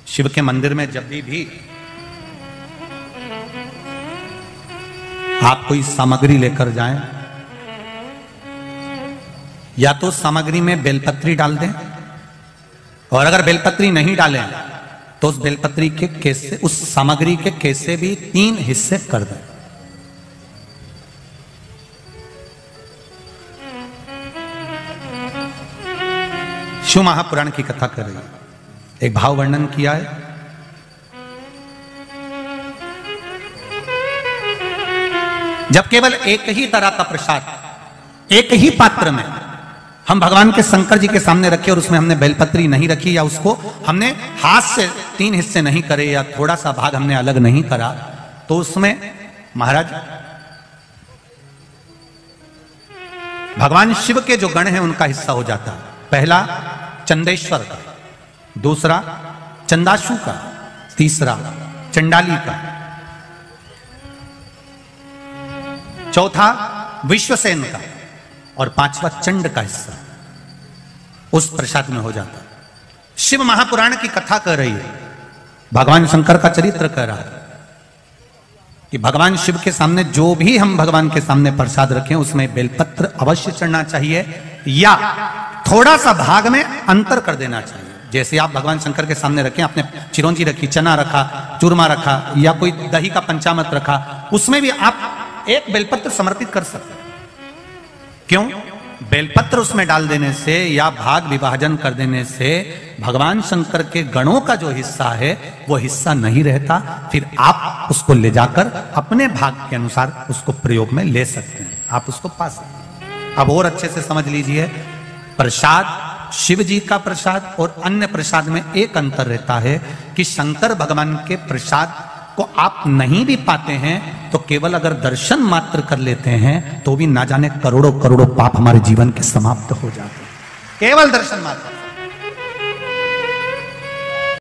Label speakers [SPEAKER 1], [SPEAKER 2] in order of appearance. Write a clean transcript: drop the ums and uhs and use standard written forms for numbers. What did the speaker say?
[SPEAKER 1] शिव के मंदिर में जब भी आप कोई सामग्री लेकर जाएं, या तो सामग्री में बेलपत्री डाल दें, और अगर बेलपत्री नहीं डालें तो उस बेलपत्री के केसे, उस सामग्री के केसे भी 3 हिस्से कर दें। शिव महापुराण की कथा कर रही है, एक भाव वर्णन किया है। जब केवल एक ही तरह का प्रसाद एक ही पात्र में हम भगवान के शंकर जी के सामने रखे और उसमें हमने बेलपत्री नहीं रखी, या उसको हमने हाथ से 3 हिस्से नहीं करे, या थोड़ा सा भाग हमने अलग नहीं करा, तो उसमें महाराज भगवान शिव के जो गण हैं उनका हिस्सा हो जाता है। पहला चंदेश्वर का, दूसरा चंदाशु का, तीसरा चंडाली का, चौथा विश्वसेन का, और 5वां चंड का हिस्सा उस प्रसाद में हो जाता है। शिव महापुराण की कथा कर रही है, भगवान शंकर का चरित्र कह रहा है कि भगवान शिव के सामने जो भी हम भगवान के सामने प्रसाद रखें उसमें बेलपत्र अवश्य चढ़ना चाहिए, या थोड़ा सा भाग में अंतर कर देना चाहिए। जैसे आप भगवान शंकर के सामने रखें, आपने चिरौंजी रखी, चना रखा, चूरमा रखा, या कोई दही का पंचामृत रखा, उसमें भी आप एक बेलपत्र समर्पित कर सकते हैं। क्यों? बेलपत्र उसमें डाल देने से या भाग विभाजन कर देने से भगवान शंकर के गणों का जो हिस्सा है वो हिस्सा नहीं रहता, फिर आप उसको ले जाकर अपने भाग के अनुसार उसको प्रयोग में ले सकते हैं, आप उसको पा सकते हैं। अब और अच्छे से समझ लीजिए, प्रसाद, शिव जी का प्रसाद और अन्य प्रसाद में एक अंतर रहता है कि शंकर भगवान के प्रसाद को आप नहीं भी पाते हैं तो केवल अगर दर्शन मात्र कर लेते हैं तो भी ना जाने करोड़ों करोड़ों पाप हमारे जीवन के समाप्त हो जाते हैं, केवल दर्शन मात्र।